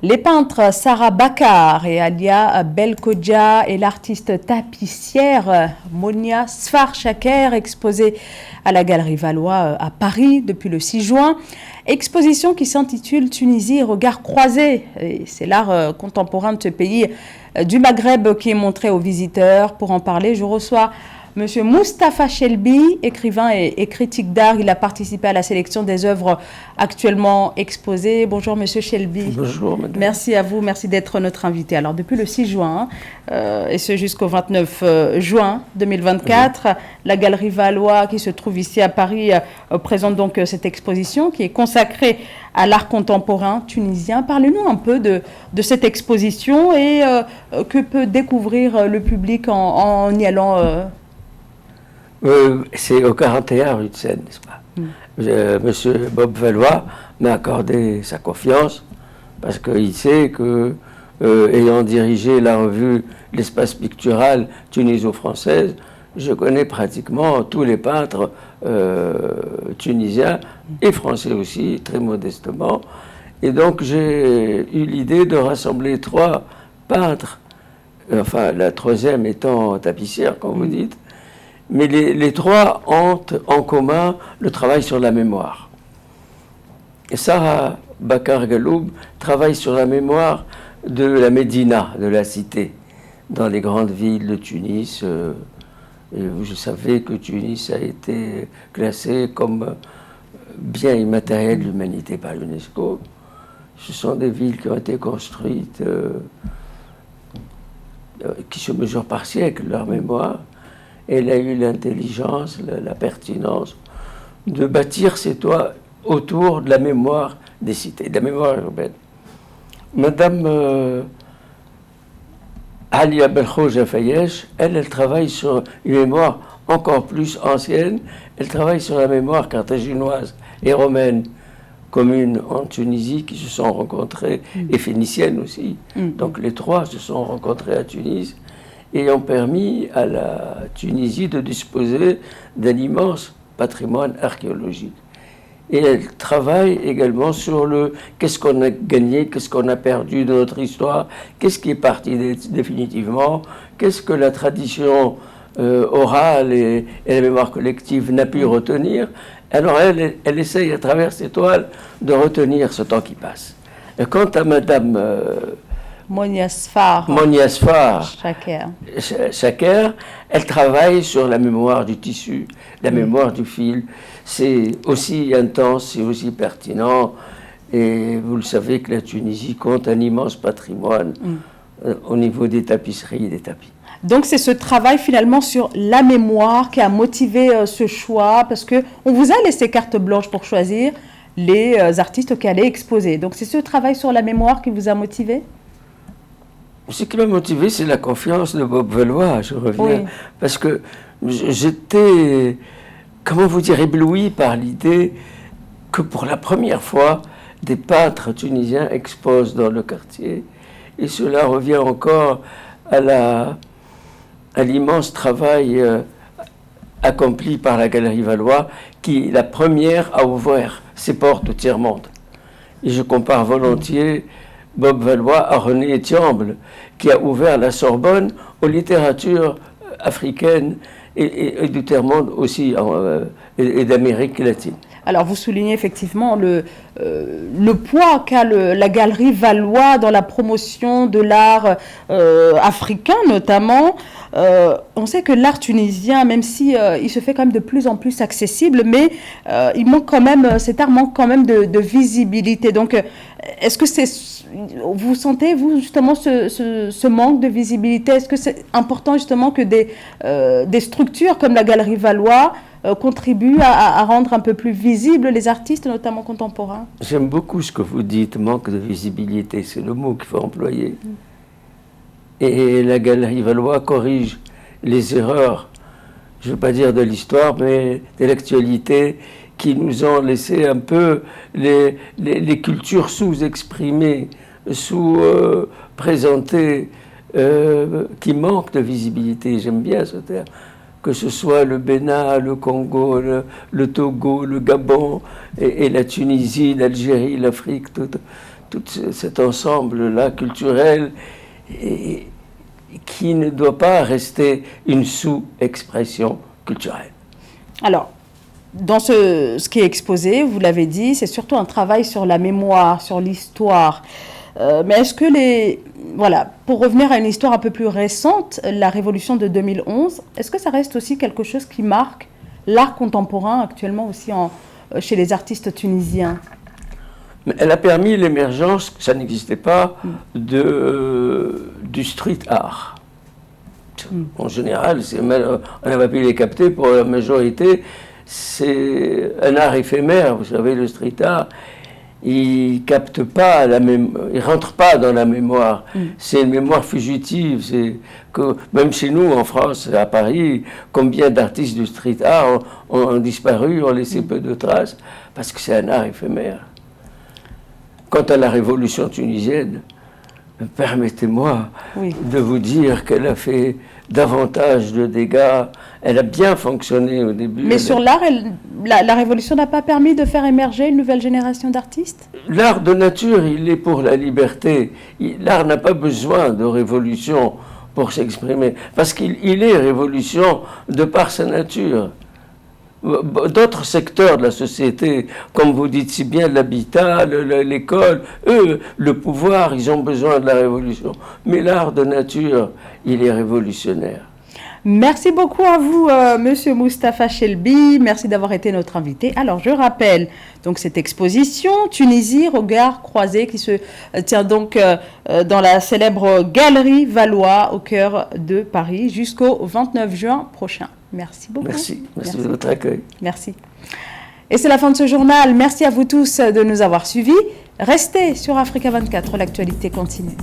Les peintres Sarah Bakar et Alia Belkodja et l'artiste tapissière Monia Sfar-Chaker exposés à la Galerie Valois à Paris depuis le 6 juin. Exposition qui s'intitule Tunisie, regard croisé. C'est l'art contemporain de ce pays du Maghreb qui est montré aux visiteurs. Pour en parler, je reçois Monsieur Moustapha Chelbi, écrivain et critique d'art. Il a participé à la sélection des œuvres actuellement exposées. Bonjour Monsieur Chelbi. Bonjour madame. Merci à vous, merci d'être notre invité. Alors depuis le 6 juin, et ce jusqu'au 29 juin 2024, la Galerie Valois qui se trouve ici à Paris présente donc cette exposition qui est consacrée à l'art contemporain tunisien. Parlez-nous un peu de cette exposition et que peut découvrir le public en y allant c'est au 41 rue de Seine, n'est-ce pas? Monsieur Bob Valois m'a accordé sa confiance parce qu'il sait que, ayant dirigé la revue L'Espace Pictural tuniso-française, je connais pratiquement tous les peintres tunisiens et français aussi, très modestement. Et donc j'ai eu l'idée de rassembler trois peintres, enfin la troisième étant tapissière, comme vous dites, mais les trois ont en commun le travail sur la mémoire. Et Sarah Bakar Galoub travaille sur la mémoire de la Médina, de la cité, dans les grandes villes de Tunis. Et je savais que Tunis a été classé comme bien immatériel de l'humanité par l'UNESCO. Ce sont des villes qui ont été construites, qui se mesurent par siècle, leur mémoire. Elle a eu l'intelligence, la pertinence de bâtir ces toits autour de la mémoire des cités, de la mémoire urbaine. Madame Alia Belkodja Fayesh, elle travaille sur une mémoire encore plus ancienne. Elle travaille sur la mémoire carthaginoise et romaine commune en Tunisie qui se sont rencontrées, et phénicienne aussi. Donc les trois se sont rencontrés à Tunis et ont permis à la Tunisie de disposer d'un immense patrimoine archéologique. Et elle travaille également sur le qu'est-ce qu'on a gagné, qu'est-ce qu'on a perdu de notre histoire, qu'est-ce qui est parti définitivement, qu'est-ce que la tradition orale et la mémoire collective n'a pu retenir. Alors elle essaye à travers ses toiles de retenir ce temps qui passe. Et quant à Madame Monia Sfar Chaker, elle travaille sur la mémoire du tissu, la mémoire du fil. C'est aussi intense, c'est aussi pertinent. Et vous le savez que la Tunisie compte un immense patrimoine au niveau des tapisseries et des tapis. Donc c'est ce travail finalement sur la mémoire qui a motivé ce choix, parce qu'on vous a laissé carte blanche pour choisir les artistes qui allaient exposer. Donc c'est ce travail sur la mémoire qui vous a motivé ? Ce qui m'a motivé, c'est la confiance de Bob Valois, je reviens. Oui. Parce que j'étais, comment vous dire, ébloui par l'idée que pour la première fois, des peintres tunisiens exposent dans le quartier. Et cela revient encore à l'immense travail accompli par la Galerie Valois, qui, la première, a ouvert ses portes au tiers-monde. Et je compare volontiers Bob Valois à René Thiamble, qui a ouvert la Sorbonne aux littératures africaines et du tiers-monde aussi, et d'Amérique latine. Alors vous soulignez effectivement le poids qu'a la Galerie Valois dans la promotion de l'art africain notamment. On sait que l'art tunisien, même si il se fait quand même de plus en plus accessible, mais il manque quand même, cet art manque quand même de visibilité. Donc est-ce que vous sentez, vous, justement, ce manque de visibilité? Est-ce que c'est important, justement, que des structures comme la Galerie Valois contribuent à rendre un peu plus visibles les artistes, notamment contemporains? J'aime beaucoup ce que vous dites, manque de visibilité, c'est le mot qu'il faut employer. Et la Galerie Valois corrige les erreurs, je ne veux pas dire de l'histoire, mais de l'actualité, qui nous ont laissé un peu les cultures sous-exprimées, sous-présentées, qui manquent de visibilité. J'aime bien ce terme. Que ce soit le Bénin, le Congo, le Togo, le Gabon, et la Tunisie, l'Algérie, l'Afrique, tout cet ensemble-là culturel et qui ne doit pas rester une sous-expression culturelle. Alors, dans ce qui est exposé, vous l'avez dit, c'est surtout un travail sur la mémoire, sur l'histoire. Mais est-ce que voilà, pour revenir à une histoire un peu plus récente, la révolution de 2011, est-ce que ça reste aussi quelque chose qui marque l'art contemporain actuellement aussi chez les artistes tunisiens? Elle a permis l'émergence, ça n'existait pas, du street art. En général, on n'a pas pu les capter pour la majorité. C'est un art éphémère, vous savez, le street art. Il capte pas il rentre pas dans la mémoire. C'est une mémoire fugitive. C'est que même chez nous, en France, à Paris, combien d'artistes du street art ont disparu, ont laissé peu de traces, parce que c'est un art éphémère. Quant à la révolution tunisienne, permettez-moi de vous dire qu'elle a fait davantage de dégâts. Elle a bien fonctionné au début. Mais sur l'art, la révolution n'a pas permis de faire émerger une nouvelle génération d'artistes? L'art de nature, il est pour la liberté. L'art n'a pas besoin de révolution pour s'exprimer, parce qu'il est révolution de par sa nature. D'autres secteurs de la société, comme vous dites si bien, l'habitat, l'école, eux, le pouvoir, ils ont besoin de la révolution. Mais l'art de nature, il est révolutionnaire. Merci beaucoup à vous, Monsieur Moustapha Chelbi. Merci d'avoir été notre invité. Alors, je rappelle donc cette exposition Tunisie, regards croisés, qui se tient donc dans la célèbre Galerie Valois au cœur de Paris jusqu'au 29 juin prochain. Merci beaucoup. Merci de votre accueil. Merci. Et c'est la fin de ce journal. Merci à vous tous de nous avoir suivis. Restez sur Africa 24, l'actualité continue.